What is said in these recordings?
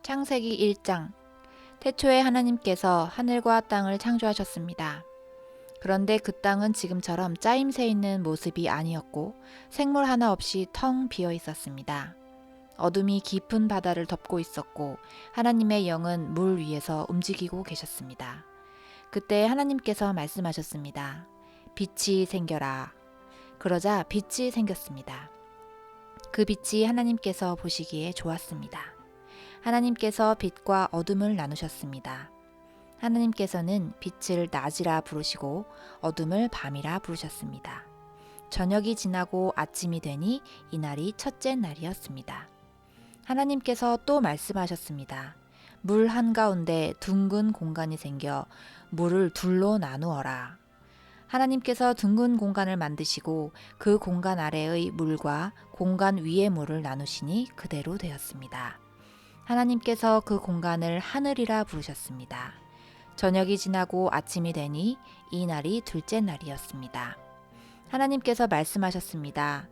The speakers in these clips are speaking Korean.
창세기 1장. 태초에 하나님께서 하늘과 땅을 창조하셨습니다. 그런데 그 땅은 지금처럼 짜임새 있는 모습이 아니었고 생물 하나 없이 텅 비어 있었습니다. 어둠이 깊은 바다를 덮고 있었고 하나님의 영은 물 위에서 움직이고 계셨습니다. 그때 하나님께서 말씀하셨습니다. 빛이 생겨라. 그러자 빛이 생겼습니다. 그 빛이 하나님께서 보시기에 좋았습니다. 하나님께서 빛과 어둠을 나누셨습니다. 하나님께서는 빛을 낮이라 부르시고 어둠을 밤이라 부르셨습니다. 저녁이 지나고 아침이 되니 이날이 첫째 날이었습니다. 하나님께서 또 말씀하셨습니다. 물 한가운데 둥근 공간이 생겨 물을 둘로 나누어라. 하나님께서 둥근 공간을 만드시고 그 공간 아래의 물과 공간 위의 물을 나누시니 그대로 되었습니다. 하나님께서 그 공간을 하늘이라 부르셨습니다. 저녁이 지나고 아침이 되니 이 날이 둘째 날이었습니다. 하나님께서 말씀하셨습니다.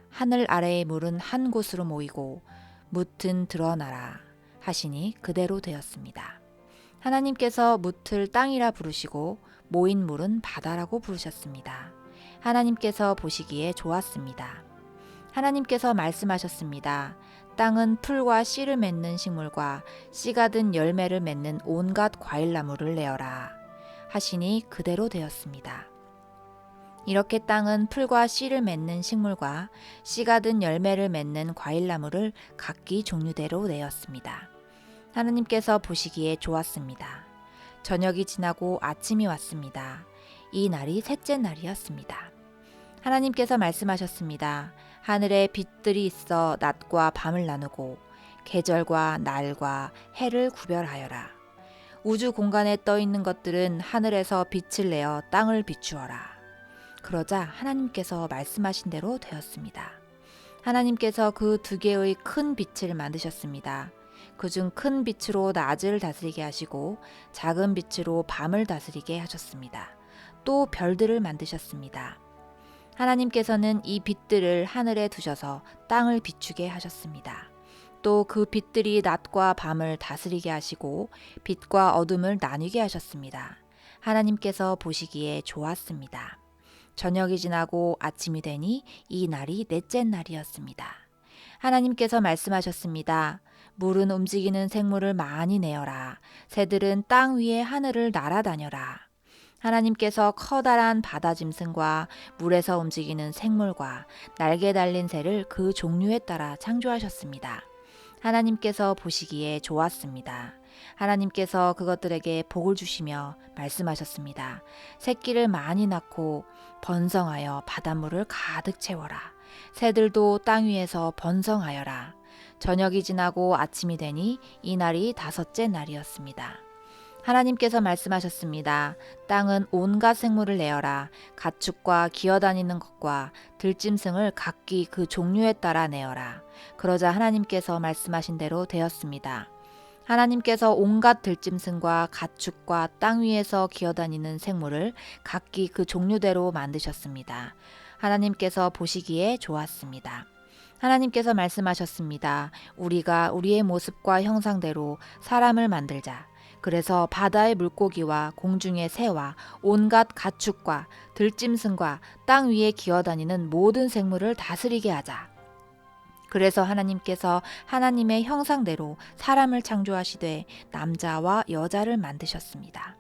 하늘 아래의 물은 한 곳으로 모이고 뭇은 드러나라 하시니 그대로 되었습니다. 하나님께서 뭇을 땅이라 부르시고 모인 물은 바다라고 부르셨습니다. 하나님께서 보시기에 좋았습니다. 하나님께서 말씀하셨습니다. 땅은 풀과 씨를 맺는 식물과 씨가 든 열매를 맺는 온갖 과일나무를 내어라 하시니 그대로 되었습니다. 이렇게 땅은 풀과 씨를 맺는 식물과 씨가 든 열매를 맺는 과일나무를 각기 종류대로 내었습니다. 하나님께서 보시기에 좋았습니다. 저녁이 지나고 아침이 왔습니다. 이 날이 셋째 날이었습니다. 하나님께서 말씀하셨습니다. 하늘에 빛들이 있어 낮과 밤을 나누고 계절과 날과 해를 구별하여라. 우주 공간에 떠 있는 것들은 하늘에서 빛을 내어 땅을 비추어라. 그러자 하나님께서 말씀하신 대로 되었습니다. 하나님께서 그 두 개의 큰 빛을 만드셨습니다. 그중 큰 빛으로 낮을 다스리게 하시고 작은 빛으로 밤을 다스리게 하셨습니다. 또 별들을 만드셨습니다. 하나님께서는 이 빛들을 하늘에 두셔서 땅을 비추게 하셨습니다. 또 그 빛들이 낮과 밤을 다스리게 하시고 빛과 어둠을 나뉘게 하셨습니다. 하나님께서 보시기에 좋았습니다. 저녁이 지나고 아침이 되니 이 날이 넷째 날이었습니다. 하나님께서 말씀하셨습니다. 물은 움직이는 생물을 많이 내어라. 새들은 땅 위에 하늘을 날아다녀라. 하나님께서 커다란 바다 짐승과 물에서 움직이는 생물과 날개 달린 새를 그 종류에 따라 창조하셨습니다. 하나님께서 보시기에 좋았습니다. 하나님께서 그것들에게 복을 주시며 말씀하셨습니다. 새끼를 많이 낳고 번성하여 바닷물을 가득 채워라. 새들도 땅 위에서 번성하여라. 저녁이 지나고 아침이 되니 이 날이 다섯째 날이었습니다. 하나님께서 말씀하셨습니다. 땅은 온갖 생물을 내어라. 가축과 기어다니는 것과 들짐승을 각기 그 종류에 따라 내어라. 그러자 하나님께서 말씀하신 대로 되었습니다. 하나님께서 온갖 들짐승과 가축과 땅 위에서 기어다니는 생물을 각기 그 종류대로 만드셨습니다. 하나님께서 보시기에 좋았습니다. 하나님께서 말씀하셨습니다. 우리가 우리의 모습과 형상대로 사람을 만들자. 그래서 바다의 물고기와 공중의 새와 온갖 가축과 들짐승과 땅 위에 기어다니는 모든 생물을 다스리게 하자. 그래서 하나님께서 하나님의 형상대로 사람을 창조하시되 남자와 여자를 만드셨습니다.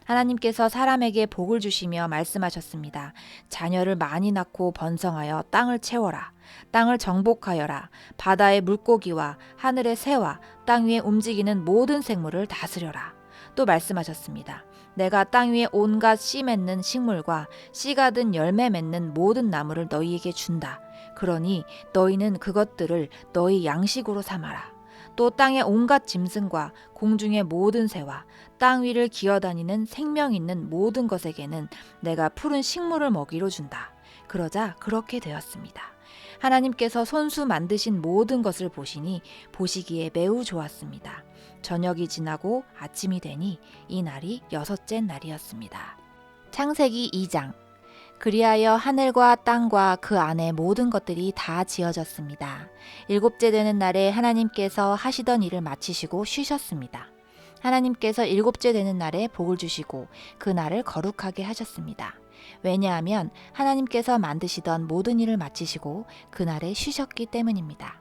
하나님께서 사람에게 복을 주시며 말씀하셨습니다. 자녀를 많이 낳고 번성하여 땅을 채워라. 땅을 정복하여라. 바다의 물고기와 하늘의 새와 땅 위에 움직이는 모든 생물을 다스려라. 또 말씀하셨습니다. 내가 땅 위에 온갖 씨 맺는 식물과 씨가 든 열매 맺는 모든 나무를 너희에게 준다. 그러니 너희는 그것들을 너희 양식으로 삼아라. 또 땅의 온갖 짐승과 공중의 모든 새와 땅 위를 기어다니는 생명 있는 모든 것에게는 내가 푸른 식물을 먹이로 준다. 그러자 그렇게 되었습니다. 하나님께서 손수 만드신 모든 것을 보시니 보시기에 매우 좋았습니다. 저녁이 지나고 아침이 되니 이 날이 여섯째 날이었습니다. 창세기 2장. 그리하여 하늘과 땅과 그 안에 모든 것들이 다 지어졌습니다. 일곱째 되는 날에 하나님께서 하시던 일을 마치시고 쉬셨습니다. 하나님께서 일곱째 되는 날에 복을 주시고 그 날을 거룩하게 하셨습니다. 왜냐하면 하나님께서 만드시던 모든 일을 마치시고 그 날에 쉬셨기 때문입니다.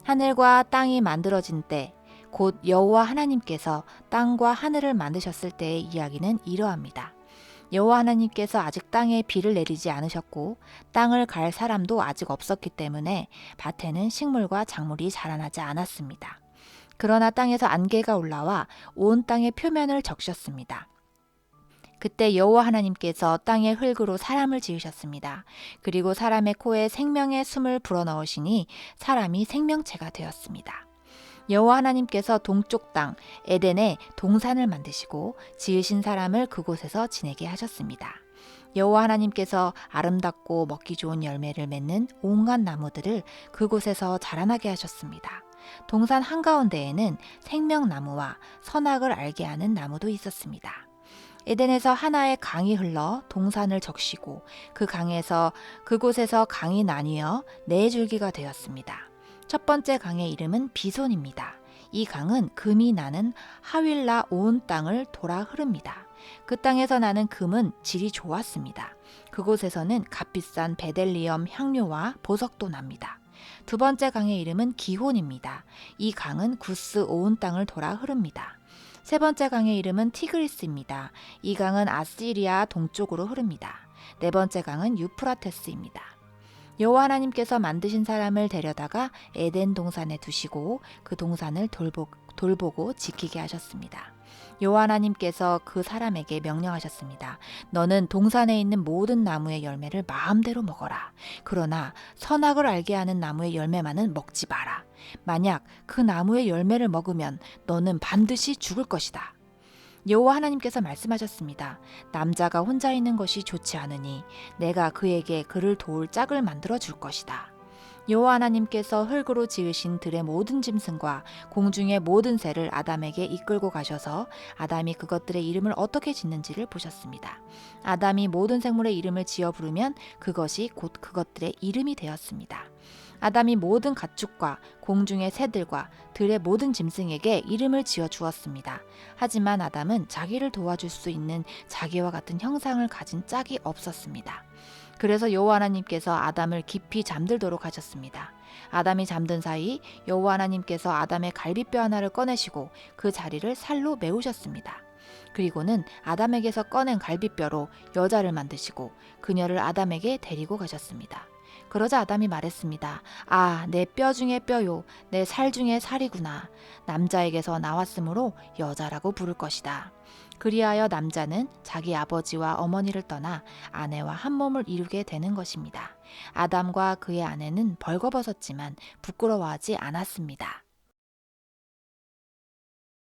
하늘과 땅이 만들어진 때, 곧 여호와 하나님께서 땅과 하늘을 만드셨을 때의 이야기는 이러합니다. 여호와 하나님께서 아직 땅에 비를 내리지 않으셨고 땅을 갈 사람도 아직 없었기 때문에 밭에는 식물과 작물이 자라나지 않았습니다. 그러나 땅에서 안개가 올라와 온 땅의 표면을 적셨습니다. 그때 여호와 하나님께서 땅의 흙으로 사람을 지으셨습니다. 그리고 사람의 코에 생명의 숨을 불어넣으시니 사람이 생명체가 되었습니다. 여호와 하나님께서 동쪽 땅 에덴에 동산을 만드시고 지으신 사람을 그곳에서 지내게 하셨습니다. 여호와 하나님께서 아름답고 먹기 좋은 열매를 맺는 온갖 나무들을 그곳에서 자라나게 하셨습니다. 동산 한가운데에는 생명나무와 선악을 알게 하는 나무도 있었습니다. 에덴에서 하나의 강이 흘러 동산을 적시고 그 강에서 그곳에서 강이 나뉘어 네 줄기가 되었습니다. 첫 번째 강의 이름은 비손입니다. 이 강은 금이 나는 하윌라 온 땅을 돌아 흐릅니다. 그 땅에서 나는 금은 질이 좋았습니다. 그곳에서는 값비싼 베델리엄 향료와 보석도 납니다. 두 번째 강의 이름은 기혼입니다. 이 강은 구스 온 땅을 돌아 흐릅니다. 세 번째 강의 이름은 티그리스입니다. 이 강은 아시리아 동쪽으로 흐릅니다. 네 번째 강은 유프라테스입니다. 여호와 하나님께서 만드신 사람을 데려다가 에덴 동산에 두시고 그 동산을 돌보고 지키게 하셨습니다. 여호와 하나님께서 그 사람에게 명령하셨습니다. 너는 동산에 있는 모든 나무의 열매를 마음대로 먹어라. 그러나 선악을 알게 하는 나무의 열매만은 먹지 마라. 만약 그 나무의 열매를 먹으면 너는 반드시 죽을 것이다. 여호와 하나님께서 말씀하셨습니다. 남자가 혼자 있는 것이 좋지 않으니 내가 그에게 그를 도울 짝을 만들어 줄 것이다. 여호와 하나님께서 흙으로 지으신 들의 모든 짐승과 공중의 모든 새를 아담에게 이끌고 가셔서 아담이 그것들의 이름을 어떻게 짓는지를 보셨습니다. 아담이 모든 생물의 이름을 지어 부르면 그것이 곧 그것들의 이름이 되었습니다. 아담이 모든 가축과 공중의 새들과 들의 모든 짐승에게 이름을 지어 주었습니다. 하지만 아담은 자기를 도와줄 수 있는 자기와 같은 형상을 가진 짝이 없었습니다. 그래서 여호와 하나님께서 아담을 깊이 잠들도록 하셨습니다. 아담이 잠든 사이 여호와 하나님께서 아담의 갈비뼈 하나를 꺼내시고 그 자리를 살로 메우셨습니다. 그리고는 아담에게서 꺼낸 갈비뼈로 여자를 만드시고 그녀를 아담에게 데리고 가셨습니다. 그러자 아담이 말했습니다. 아, 내 뼈 중에 뼈요, 내 살 중에 살이구나. 남자에게서 나왔으므로 여자라고 부를 것이다. 그리하여 남자는 자기 아버지와 어머니를 떠나 아내와 한 몸을 이루게 되는 것입니다. 아담과 그의 아내는 벌거벗었지만 부끄러워하지 않았습니다.